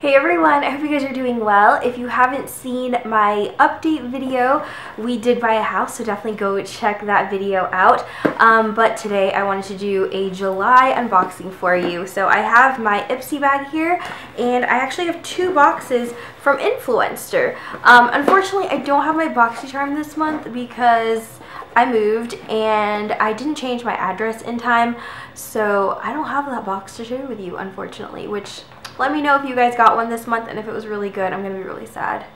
Hey everyone, I hope you guys are doing well. If you haven't seen my update video, we did buy a house, so definitely go check that video out. But today I wanted to do a July unboxing for you. So I have my IPSY bag here, and I actually have two boxes from Influenster. Unfortunately, I don't have my BoxyCharm this month because I moved and I didn't change my address in time, so I don't have that box to share with you, unfortunately, which let me know if you guys got one this month, and if it was really good. I'm going to be really sad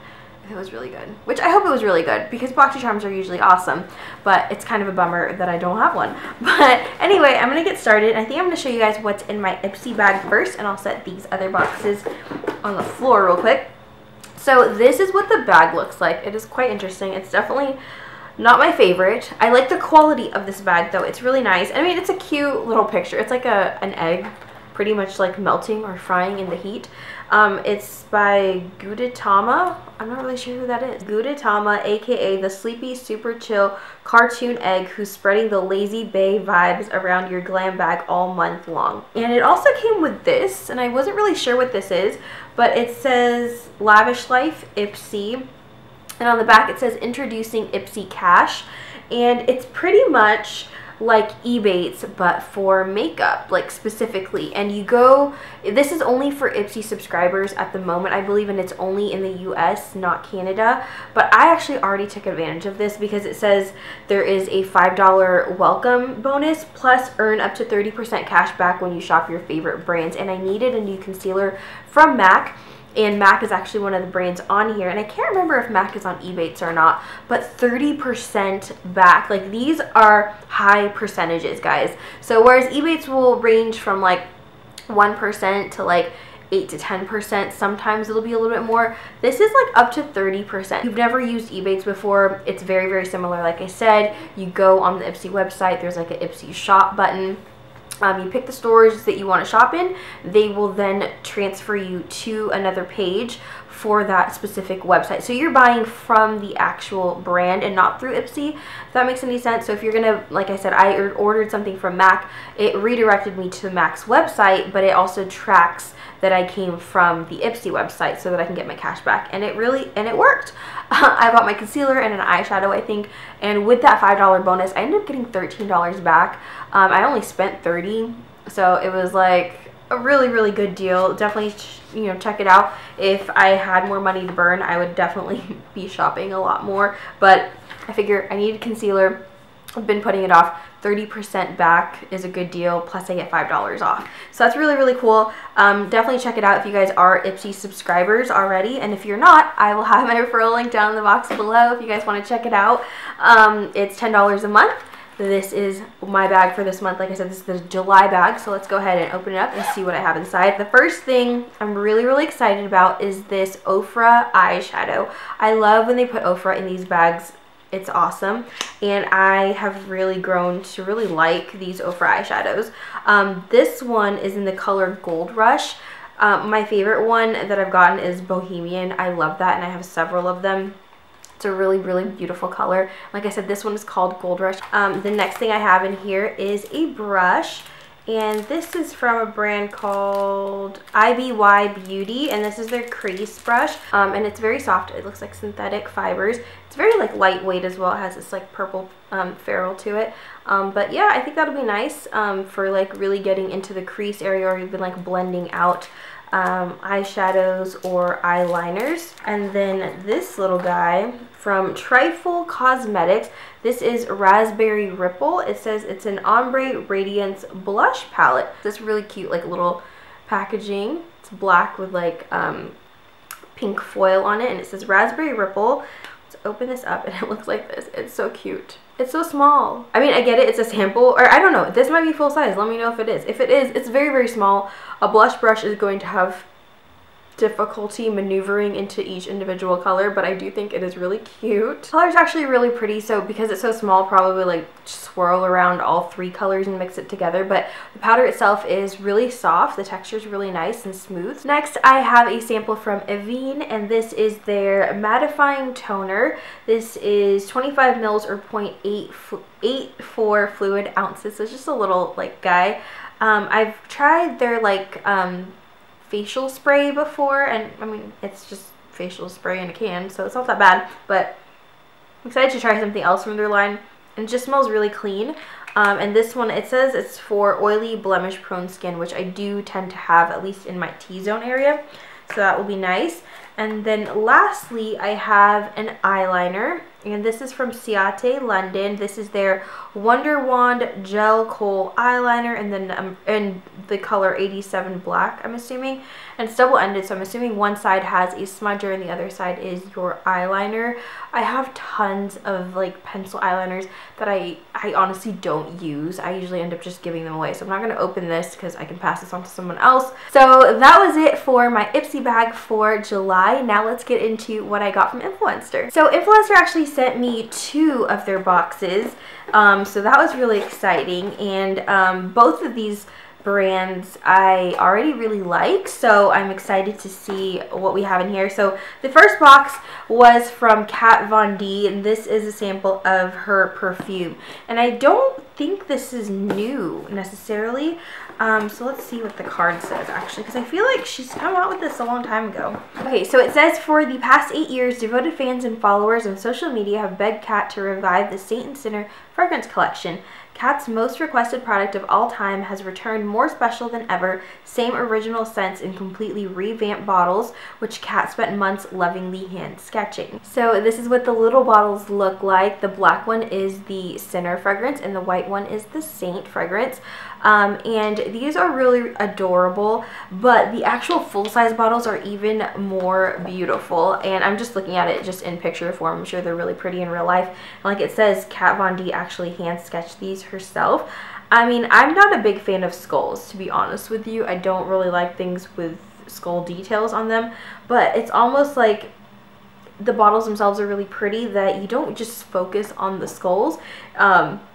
if it was really good, which I hope it was really good because BoxyCharms are usually awesome, but it's kind of a bummer that I don't have one. But anyway, I'm going to get started. I think I'm going to show you guys what's in my IPSY bag first, and I'll set these other boxes on the floor real quick. So this is what the bag looks like. It is quite interesting. It's definitely not my favorite. I like the quality of this bag though. It's really nice. I mean, it's a cute little picture. It's like an egg pretty much like melting or frying in the heat. It's by Gudetama. I'm not really sure who that is. Gudetama, aka the sleepy, super chill cartoon egg who's spreading the lazy bay vibes around your glam bag all month long. And it also came with this, and I wasn't really sure what this is, but it says Lavish Life IPSY. And on the back it says introducing IPSY Cash, and it's pretty much like Ebates but for makeup, like specifically. And you go, this is only for IPSY subscribers at the moment, I believe, and it's only in the US, not Canada. But I actually already took advantage of this because it says there is a $5 welcome bonus plus earn up to 30% cash back when you shop your favorite brands. And I needed a new concealer from MAC, and MAC is actually one of the brands on here, and I can't remember if MAC is on Ebates or not, but 30% back. Like, these are high percentages, guys. So whereas Ebates will range from like 1% to like 8 to 10%, sometimes it'll be a little bit more, this is like up to 30%. If you've never used Ebates before, it's very, very similar. Like I said, you go on the IPSY website, there's like an IPSY shop button. You pick the stores that you want to shop in. They will then transfer you to another page for that specific website. So you're buying from the actual brand and not through IPSY, if that makes any sense. So if you're gonna, like I said, I ordered something from MAC, it redirected me to MAC's website, but it also tracks that I came from the IPSY website so that I can get my cash back. And it worked. I bought my concealer and an eyeshadow, I think, and with that $5 bonus, I ended up getting $13 back. I only spent $30, so it was like a really, really good deal. Definitely, you know, check it out. If I had more money to burn, I would definitely be shopping a lot more, but I figure I needed concealer. I've been putting it off. 30% back is a good deal, plus I get $5 off. So that's really, really cool. Definitely check it out if you guys are IPSY subscribers already, and if you're not, I will have my referral link down in the box below if you guys want to check it out. It's $10 a month. This is my bag for this month. Like I said, this is the July bag, so let's go ahead and open it up and see what I have inside. The first thing I'm really, really excited about is this Ofra eyeshadow. I love when they put Ofra in these bags. It's awesome, and I have really grown to really like these Ofra eyeshadows. This one is in the color Gold Rush. My favorite one that I've gotten is Bohemian. I love that, and I have several of them. It's a really, really beautiful color. Like I said, this one is called Gold Rush. The next thing I have in here is a brush, and this is from a brand called IPSY Beauty, and this is their crease brush, and it's very soft. It looks like synthetic fibers. It's very like lightweight as well. It has this like purple ferrule to it, but yeah, I think that'll be nice for like really getting into the crease area, or even like blending out eyeshadows or eyeliners. And then this little guy from Trifle Cosmetics, this is Raspberry Ripple. It says it's an ombre radiance blush palette. This really cute like little packaging. It's black with like pink foil on it, and it says Raspberry Ripple. Let's open this up, and it looks like this. It's so cute. It's so small. I mean, I get it, it's a sample, or I don't know, this might be full size. Let me know if it is. If it is, it's very, very small. A blush brush is going to have difficulty maneuvering into each individual color, but I do think it is really cute. The color is actually really pretty, so because it's so small, probably like swirl around all three colors and mix it together. But the powder itself is really soft. The texture is really nice and smooth. Next, I have a sample from Avene, and this is their mattifying toner. This is 25 mils or 0.84 fluid ounces, so it's just a little like guy. I've tried their like facial spray before, and I mean, it's just facial spray in a can, so it's not that bad, but I'm excited to try something else from their line, and it just smells really clean. And this one, it says it's for oily, blemish-prone skin, which I do tend to have, at least in my T-zone area, so that will be nice. And then lastly, I have an eyeliner, and this is from Ciate, London. This is their Wonder Wand Gel Kohl eyeliner, and then in the color 87 Black, I'm assuming. And it's double-ended, so I'm assuming one side has a smudger and the other side is your eyeliner. I have tons of like pencil eyeliners that I honestly don't use. I usually end up just giving them away, so I'm not going to open this because I can pass this on to someone else. So that was it for my IPSY bag for July. Now let's get into what I got from Influenster. So Influenster actually sent me 2 of their boxes, so that was really exciting, and both of these brands I already really like, so I'm excited to see what we have in here. So the first box was from Kat Von D, and this is a sample of her perfume, and I don't think this is new necessarily. So let's see what the card says actually, because I feel like she's come out with this a long time ago. Okay, so it says, for the past 8 years, devoted fans and followers on social media have begged Kat to revive the Saint and Sinner fragrance collection. Kat's most requested product of all time has returned more special than ever. Same original scents in completely revamped bottles, which Kat spent months lovingly hand sketching. So this is what the little bottles look like. The black one is the Sinner fragrance and the white one is the Saint fragrance. And these are really adorable, but the actual full-size bottles are even more beautiful, and I'm just looking at it just in picture form. I'm sure they're really pretty in real life, and like it says, Kat Von D actually hand sketched these herself. I mean, I'm not a big fan of skulls, to be honest with you. I don't really like things with skull details on them, but it's almost like the bottles themselves are really pretty that you don't just focus on the skulls.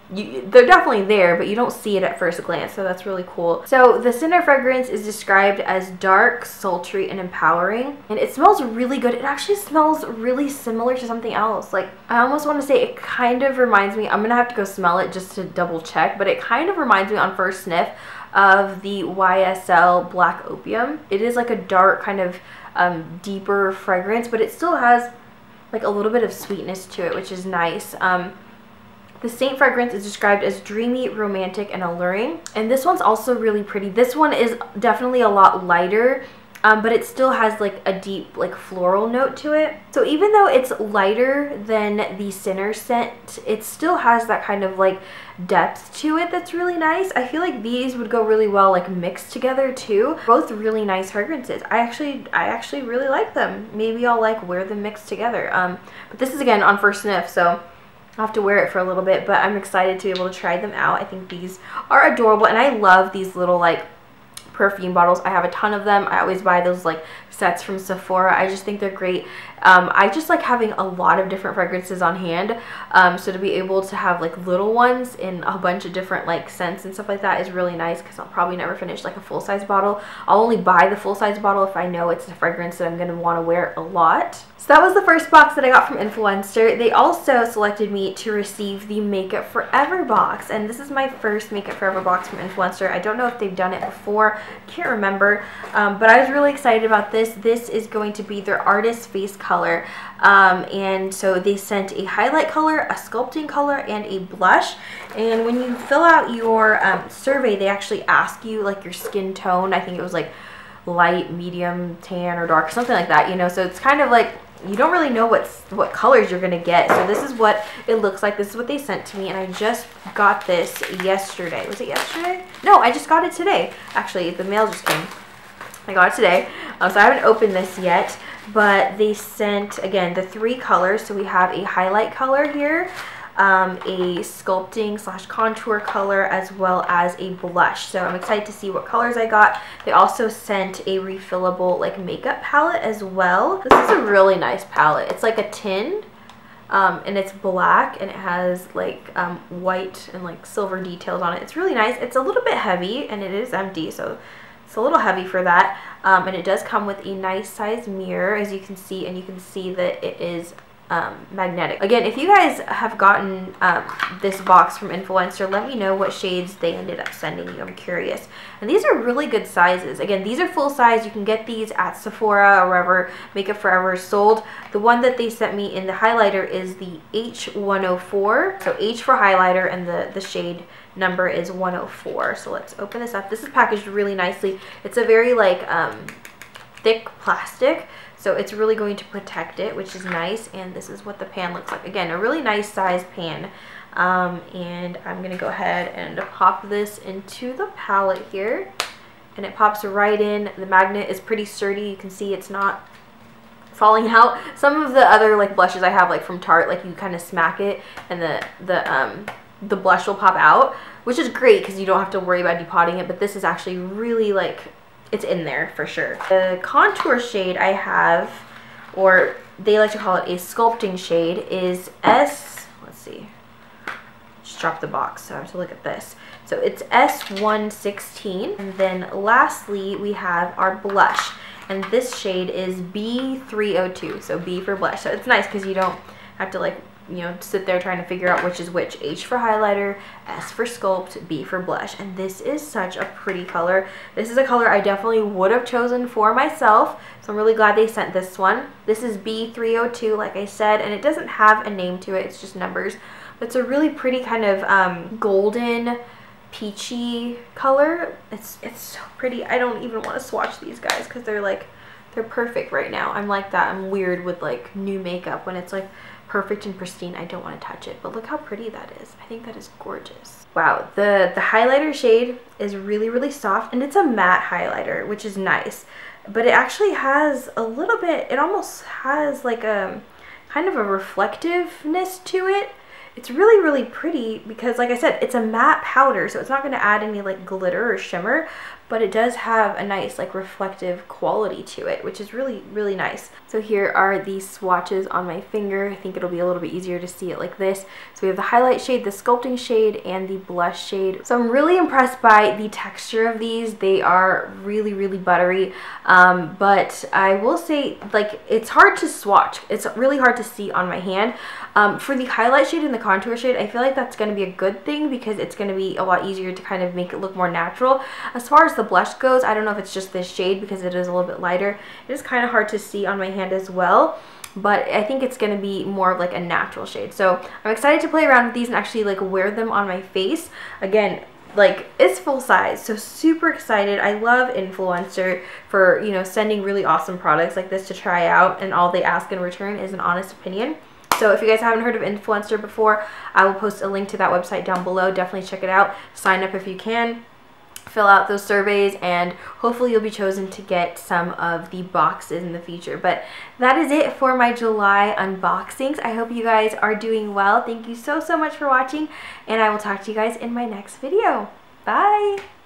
They're definitely there, but you don't see it at first glance, so that's really cool. So the Sinner fragrance is described as dark, sultry, and empowering, and it smells really good. It actually smells really similar to something else. Like, I almost want to say it kind of reminds me, I'm gonna have to go smell it just to double check, but it kind of reminds me on first sniff of the YSL Black Opium. It is like a dark kind of deeper fragrance, but it still has like a little bit of sweetness to it, which is nice. The Saint fragrance is described as dreamy, romantic, and alluring. And this one's also really pretty. This one is definitely a lot lighter, but it still has like a deep like floral note to it. So even though it's lighter than the Sinner scent, it still has that kind of like depth to it that's really nice. I feel like these would go really well like mixed together too. Both really nice fragrances. I actually really like them. Maybe I'll like wear them mixed together. But this is again on first sniff, so I'll have to wear it for a little bit, but I'm excited to be able to try them out. I think these are adorable, and I love these little like perfume bottles. I have a ton of them. I always buy those like sets from Sephora. I just think they're great. I just like having a lot of different fragrances on hand, so to be able to have like little ones in a bunch of different like scents and stuff like that is really nice, because I'll probably never finish like a full-size bottle. I'll only buy the full-size bottle if I know it's a fragrance that I'm going to want to wear a lot. So that was the first box that I got from Influenster. They also selected me to receive the Makeup Forever box, and this is my first Makeup Forever box from Influencer. I don't know if they've done it before, can't remember, but I was really excited about this. This is going to be their Artist Face color, and so they sent a highlight color, a sculpting color, and a blush. And when you fill out your survey, they actually ask you like your skin tone. I think it was like light, medium, tan, or dark, something like that, you know, so it's kind of like you don't really know what colors you're gonna get. So this is what it looks like. This is what they sent to me, and I just got this yesterday. Was it yesterday? No, I just got it today. Actually, the mail just came. I got it today, so I haven't opened this yet, but they sent, again, the 3 colors. So we have a highlight color here, a sculpting / contour color, as well as a blush. So I'm excited to see what colors I got. They also sent a refillable like makeup palette as well. This is a really nice palette. It's like a tin, and it's black, and it has like white and like silver details on it. It's really nice. It's a little bit heavy, and it is empty, so it's a little heavy for that. And it does come with a nice size mirror, as you can see, and you can see that it is magnetic. Again, if you guys have gotten this box from Infuenster, let me know what shades they ended up sending you. I'm curious. And these are really good sizes. Again, these are full size. You can get these at Sephora or wherever Makeup Forever is sold. The one that they sent me in the highlighter is the H104. So H for highlighter, and the shade number is 104. So let's open this up. This is packaged really nicely. It's a very like thick plastic, so it's really going to protect it, which is nice. And this is what the pan looks like. Again, a really nice size pan. And I'm gonna go ahead and pop this into the palette here, and it pops right in. The magnet is pretty sturdy. You can see it's not falling out. Some of the other like blushes I have, like from Tarte, like you kind of smack it and the blush will pop out, which is great because you don't have to worry about depotting it. But this is actually really like, it's in there for sure. The contour shade I have, or they like to call it a sculpting shade, is let's see, just dropped the box, so I have to look at this. So it's S116. And then lastly, we have our blush, and this shade is B302, so B for blush. So it's nice because you don't have to like, you know, sit there trying to figure out which is which. H for highlighter, S for sculpt, B for blush. And this is such a pretty color. This is a color I definitely would have chosen for myself, so I'm really glad they sent this one. This is B302, like I said, and it doesn't have a name to it, it's just numbers. But it's a really pretty kind of golden peachy color. It's so pretty. I don't even want to swatch these guys because they're perfect right now. I'm like that. I'm weird with like new makeup when it's like perfect and pristine. I don't want to touch it, but look how pretty that is. I think that is gorgeous. Wow, the highlighter shade is really, really soft, and it's a matte highlighter, which is nice, but it actually has a little bit, it almost has like a kind of a reflectiveness to it. It's really, really pretty because, like I said, it's a matte powder, so it's not going to add any like glitter or shimmer, but it does have a nice like reflective quality to it, which is really, really nice. So here are these swatches on my finger. I think it'll be a little bit easier to see it like this. So we have the highlight shade, the sculpting shade, and the blush shade. So I'm really impressed by the texture of these. They are really, really buttery, but I will say, like, it's hard to swatch. It's really hard to see on my hand. For the highlight shade and the contour shade, I feel like that's going to be a good thing because it's going to be a lot easier to kind of make it look more natural. As far as the blush goes, I don't know if it's just this shade because it is a little bit lighter. It is kind of hard to see on my hand as well, but I think it's going to be more of like a natural shade. So I'm excited to play around with these and actually like wear them on my face. Again, like, it's full size, so super excited. I love Infuenster for, you know, sending really awesome products like this to try out, and all they ask in return is an honest opinion. So if you guys haven't heard of Infuenster before, I will post a link to that website down below. Definitely check it out. Sign up if you can. Fill out those surveys, and hopefully you'll be chosen to get some of the boxes in the future. But that is it for my July unboxings. I hope you guys are doing well. Thank you so much for watching, and I will talk to you guys in my next video. Bye!